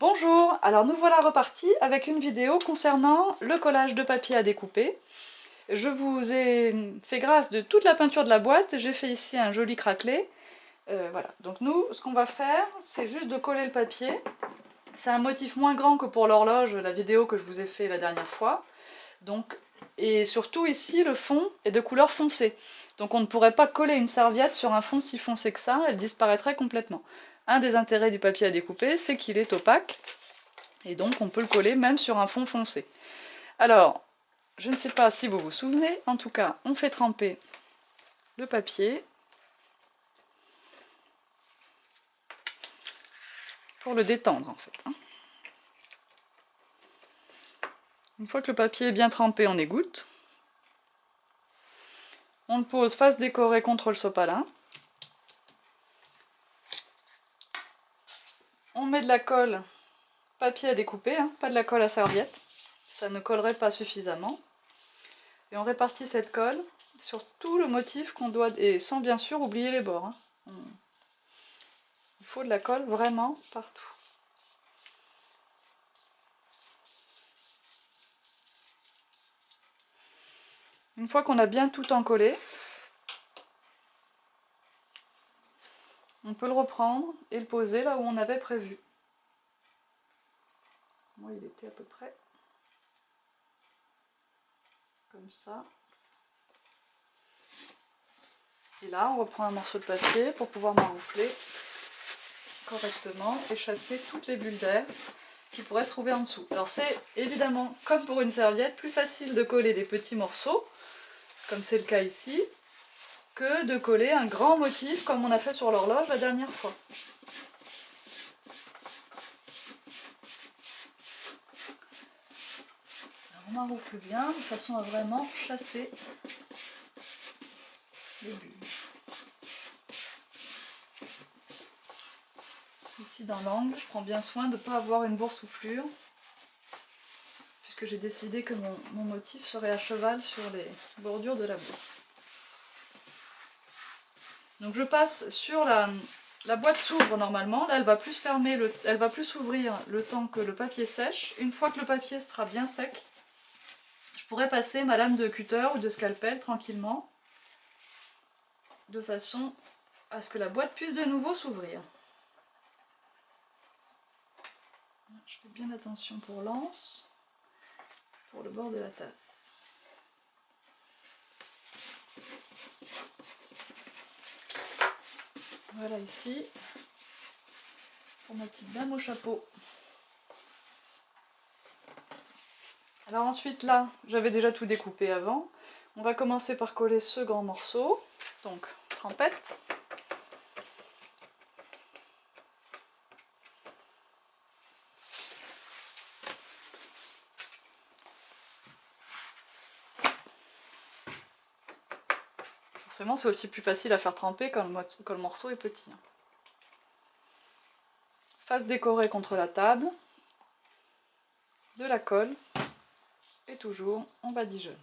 Bonjour, alors nous voilà repartis avec une vidéo concernant le collage de papier à découper. Je vous ai fait grâce de toute la peinture de la boîte, j'ai fait ici un joli craquelé. Voilà, donc nous, ce qu'on va faire, c'est juste de coller le papier. C'est un motif moins grand que pour l'horloge, la vidéo que je vous ai fait la dernière fois. Donc, et surtout ici, le fond est de couleur foncée. Donc on ne pourrait pas coller une serviette sur un fond si foncé que ça, elle disparaîtrait complètement. Un des intérêts du papier à découper, c'est qu'il est opaque, et donc on peut le coller même sur un fond foncé. Alors, je ne sais pas si vous vous souvenez, en tout cas, on fait tremper le papier pour le détendre en fait. Une fois que le papier est bien trempé, on égoutte. On le pose face décorée contre le sopalin. On met de la colle papier à découper, pas de la colle à serviette. Ça ne collerait pas suffisamment. Et on répartit cette colle sur tout le motif qu'on doit, et sans bien sûr oublier les bords. Il faut de la colle vraiment partout. Une fois qu'on a bien tout encollé, on peut le reprendre et le poser là où on avait prévu. Moi, il était à peu près comme ça. Et là, on reprend un morceau de papier pour pouvoir maroufler correctement et chasser toutes les bulles d'air qui pourraient se trouver en dessous. Alors c'est évidemment, comme pour une serviette, plus facile de coller des petits morceaux, comme c'est le cas ici, que de coller un grand motif comme on a fait sur l'horloge la dernière fois. Alors on maroufle bien de façon à vraiment chasser les bulles. Ici dans l'angle, je prends bien soin de ne pas avoir une boursouflure, puisque j'ai décidé que mon motif serait à cheval sur les bordures de la boîte. Donc je passe sur la boîte s'ouvre normalement, là elle va plus fermer, elle va plus s'ouvrir le temps que le papier sèche. Une fois que le papier sera bien sec, je pourrais passer ma lame de cutter ou de scalpel tranquillement, de façon à ce que la boîte puisse de nouveau s'ouvrir. Je fais bien attention pour l'anse, pour le bord de la tasse. Voilà ici, pour ma petite dame au chapeau. Alors ensuite là, j'avais déjà tout découpé avant. On va commencer par coller ce grand morceau, donc trempette. Forcément, c'est aussi plus facile à faire tremper quand le morceau est petit. Face décorée contre la table, de la colle, et toujours on badigeonne.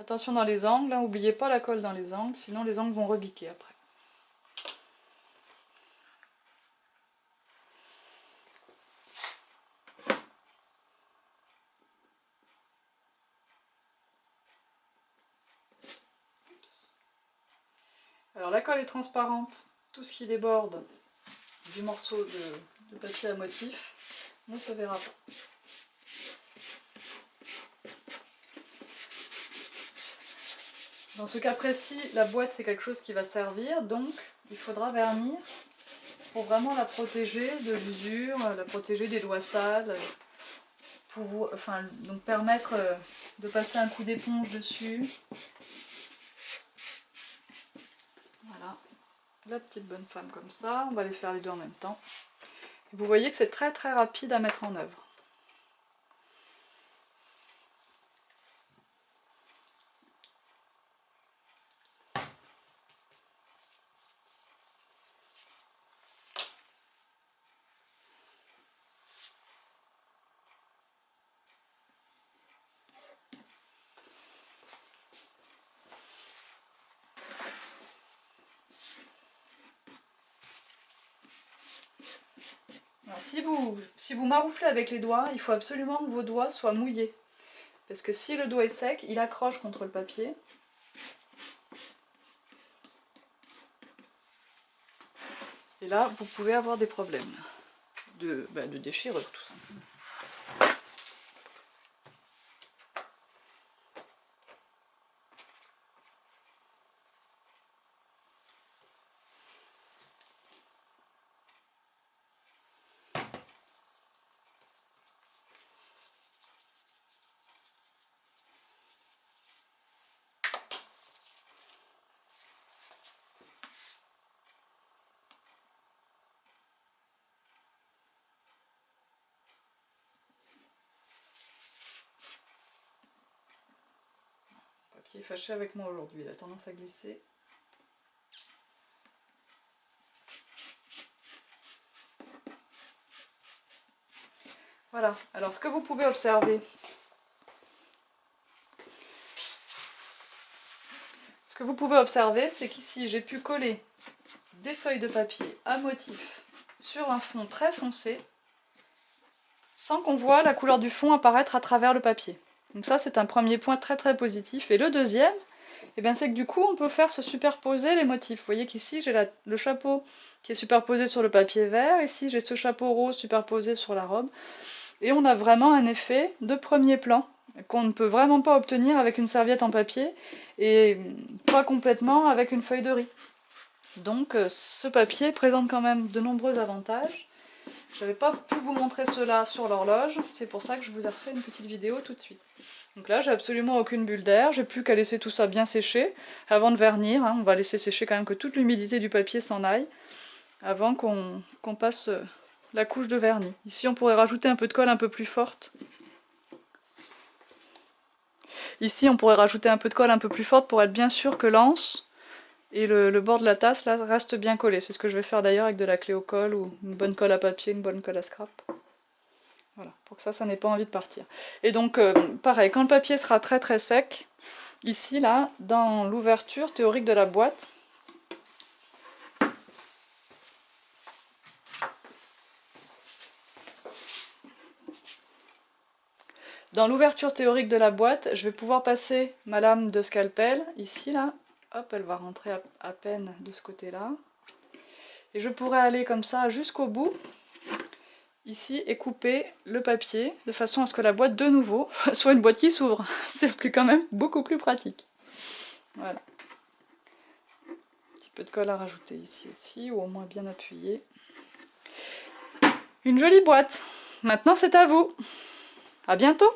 Attention dans les angles, n'oubliez pas la colle dans les angles, sinon les angles vont rebiquer après. Alors la colle est transparente, tout ce qui déborde du morceau de papier à motif ne se verra pas. Dans ce cas précis, la boîte c'est quelque chose qui va servir, donc il faudra vernir pour vraiment la protéger de l'usure, la protéger des doigts sales, donc permettre de passer un coup d'éponge dessus. Voilà, la petite bonne femme comme ça, on va les faire les deux en même temps. Et vous voyez que c'est très très rapide à mettre en œuvre. Alors, si vous marouflez avec les doigts, il faut absolument que vos doigts soient mouillés. Parce que si le doigt est sec, il accroche contre le papier. Et là, vous pouvez avoir des problèmes de déchirure, tout simplement. Le papier est fâché avec moi aujourd'hui, il a tendance à glisser. Voilà, alors ce que vous pouvez observer, c'est qu'ici j'ai pu coller des feuilles de papier à motif sur un fond très foncé, sans qu'on voit la couleur du fond apparaître à travers le papier. Donc ça c'est un premier point très très positif. Et le deuxième, c'est que du coup on peut faire se superposer les motifs. Vous voyez qu'ici j'ai le chapeau qui est superposé sur le papier vert, ici j'ai ce chapeau rose superposé sur la robe. Et on a vraiment un effet de premier plan qu'on ne peut vraiment pas obtenir avec une serviette en papier et pas complètement avec une feuille de riz. Donc ce papier présente quand même de nombreux avantages. Je n'avais pas pu vous montrer cela sur l'horloge, c'est pour ça que je vous ai refait une petite vidéo tout de suite. Donc là j'ai absolument aucune bulle d'air, j'ai plus qu'à laisser tout ça bien sécher avant de vernir. On va laisser sécher quand même que toute l'humidité du papier s'en aille avant qu'on passe la couche de vernis. Ici on pourrait rajouter un peu de colle un peu plus forte. Ici on pourrait rajouter un peu de colle un peu plus forte pour être bien sûr que l'anse et le bord de la tasse là reste bien collé. C'est ce que je vais faire d'ailleurs avec de la clé au colle ou une bonne colle à papier, une bonne colle à scrap. Voilà, pour que ça n'ait pas envie de partir. Et donc pareil, quand le papier sera très très sec, ici là, dans l'ouverture théorique de la boîte, je vais pouvoir passer ma lame de scalpel, ici là, hop, elle va rentrer à peine de ce côté-là. Et je pourrais aller comme ça jusqu'au bout, ici, et couper le papier, de façon à ce que la boîte, de nouveau, soit une boîte qui s'ouvre. C'est quand même beaucoup plus pratique. Voilà. Un petit peu de colle à rajouter ici aussi, ou au moins bien appuyé. Une jolie boîte. Maintenant c'est à vous. À bientôt!